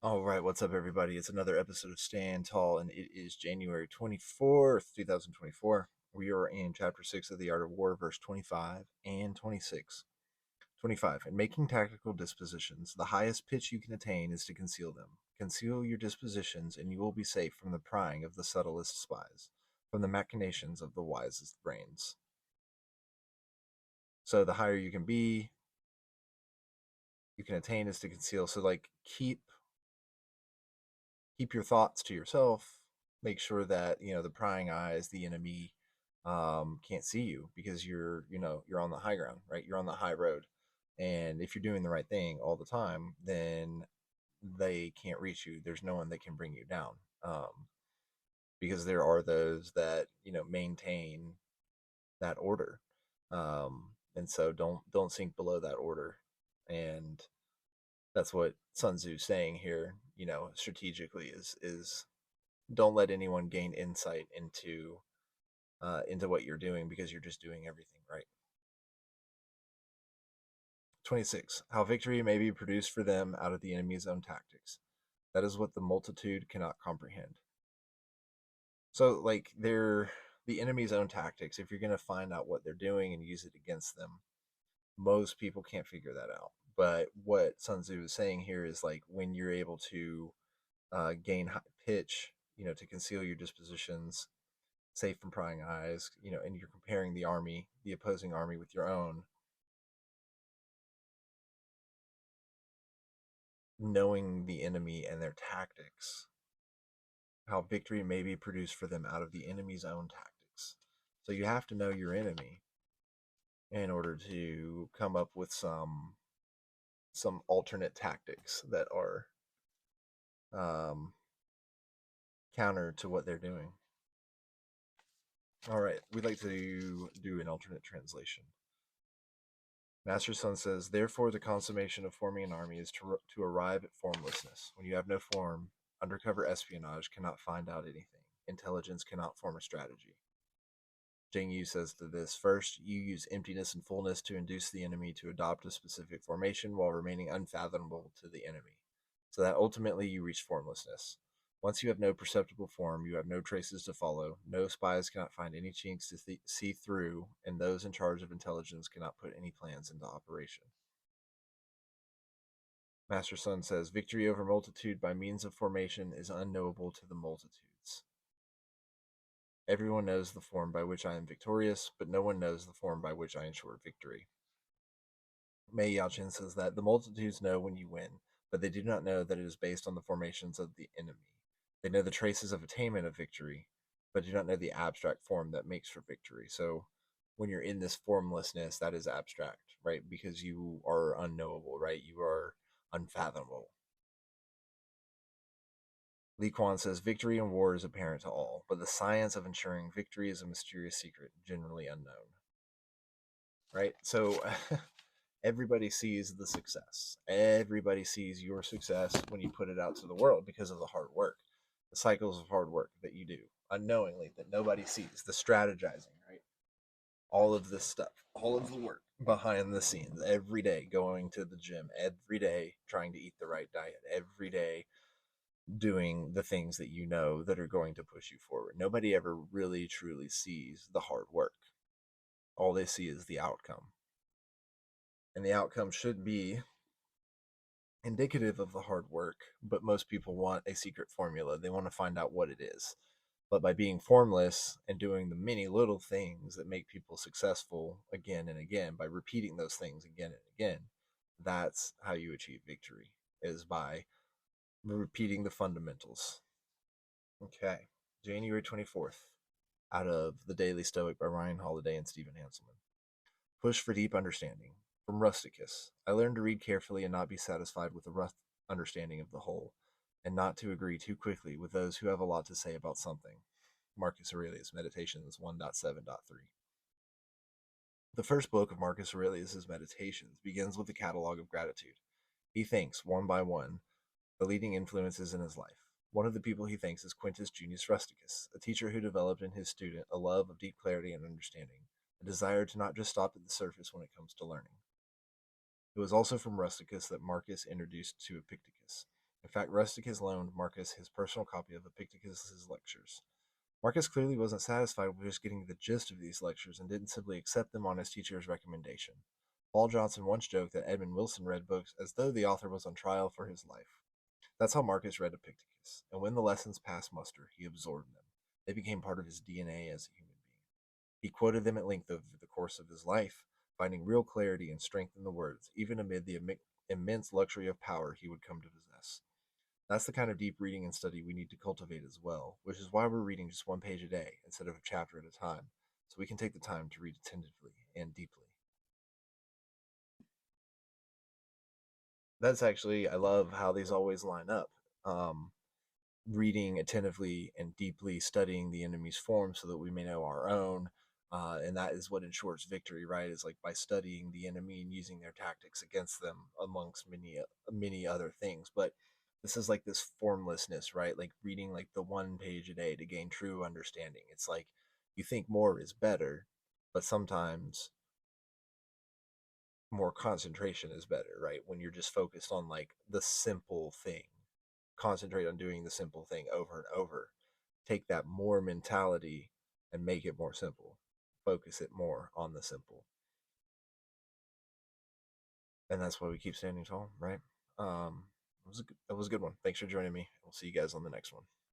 All right, what's up, everybody? It's another episode of Stand Tall, and it is January 24th, 2024. We are in Chapter 6 of The Art of War, verse 25 and 26. 25. In making tactical dispositions, the highest pitch you can attain is to conceal them. Conceal your dispositions, and you will be safe from the prying of the subtlest spies, from the machinations of the wisest brains. So, the higher you can be, you can attain is to conceal. So, like, keep your thoughts to yourself. Make sure that the prying eyes, the enemy, can't see you because you're on the high ground, right? You're on the high road, and if you're doing the right thing all the time, then they can't reach you. There's no one that can bring you down, because there are those that maintain that order, and so don't sink below that order, and that's what Sun Tzu's saying here. Strategically is don't let anyone gain insight into what you're doing because you're just doing everything right. 26. How victory may be produced for them out of the enemy's own tactics. That is what the multitude cannot comprehend. So, like, they're the enemy's own tactics. If you're going to find out what they're doing and use it against them, most people can't figure that out. But what Sun Tzu is saying here is like when you're able to gain high pitch, to conceal your dispositions, safe from prying eyes, and you're comparing the opposing army with your own, knowing the enemy and their tactics, how victory may be produced for them out of the enemy's own tactics. So you have to know your enemy in order to come up with some alternate tactics that are um, counter to what they're doing. All right, we'd like to do an alternate translation. Master Sun says, therefore, the consummation of forming an army is to arrive at formlessness. When you have no form, undercover espionage cannot find out anything. Intelligence cannot form a strategy. Jing Yu says to this, first, you use emptiness and fullness to induce the enemy to adopt a specific formation while remaining unfathomable to the enemy, so that ultimately you reach formlessness. Once you have no perceptible form, you have no traces to follow. No spies cannot find any chinks to see through, and those in charge of intelligence cannot put any plans into operation. Master Sun says, victory over multitude by means of formation is unknowable to the multitudes. Everyone knows the form by which I am victorious, but no one knows the form by which I ensure victory. Mei Yaochen says that the multitudes know when you win, but they do not know that it is based on the formations of the enemy. They know the traces of attainment of victory, but do not know the abstract form that makes for victory. So when you're in this formlessness, that is abstract, right? Because you are unknowable, right? You are unfathomable. Li Quan says victory in war is apparent to all, but the science of ensuring victory is a mysterious secret, generally unknown. Right? So everybody sees the success. Everybody sees your success when you put it out to the world because of the hard work, the cycles of hard work that you do unknowingly that nobody sees, the strategizing, right? All of this stuff, all of the work behind the scenes, every day going to the gym, every day trying to eat the right diet, every day doing the things that you know that are going to push you forward. Nobody ever really truly sees the hard work. All they see is the outcome. And the outcome should be indicative of the hard work, but most people want a secret formula. They want to find out what it is. But by being formless and doing the many little things that make people successful again and again, by repeating those things again and again, that's how you achieve victory, is by repeating the fundamentals. Okay, January 24th, out of The Daily Stoic by Ryan Holiday and Stephen Hanselman. Push for deep understanding. From Rusticus, I learned to read carefully and not be satisfied with a rough understanding of the whole, and not to agree too quickly with those who have a lot to say about something. Marcus Aurelius, Meditations 1.7.3. The first book of Marcus Aurelius's Meditations begins with a catalog of gratitude. He thanks, one by one, the leading influences in his life. One of the people he thanks is Quintus Junius Rusticus, a teacher who developed in his student a love of deep clarity and understanding, a desire to not just stop at the surface when it comes to learning. It was also from Rusticus that Marcus introduced to Epictetus, a In fact, Rusticus loaned Marcus his personal copy of Epictetus's lectures. Marcus clearly wasn't satisfied with just getting the gist of these lectures and didn't simply accept them on his teacher's recommendation. Paul Johnson once joked that Edmund Wilson read books as though the author was on trial for his life. That's how Marcus read Epictetus, and when the lessons passed muster, he absorbed them. They became part of his DNA as a human being. He quoted them at length over the course of his life, finding real clarity and strength in the words, even amid the immense luxury of power he would come to possess. That's the kind of deep reading and study we need to cultivate as well, which is why we're reading just one page a day instead of a chapter at a time, so we can take the time to read attentively and deeply. That's actually, I love how these always line up. Um, Reading attentively and deeply, studying the enemy's form so that we may know our own. And that is what ensures victory, right? Is like by studying the enemy and using their tactics against them, amongst many other things. But this is like this formlessness, right? Like reading like the one page a day to gain true understanding. It's like you think more is better, but sometimes more concentration is better, right? When you're just focused on like the simple thing, concentrate on doing the simple thing over and over. Take that more mentality and make it more simple. Focus it more on the simple. And that's why we keep standing tall, right? It was a good one. Thanks for joining me. We'll see you guys on the next one.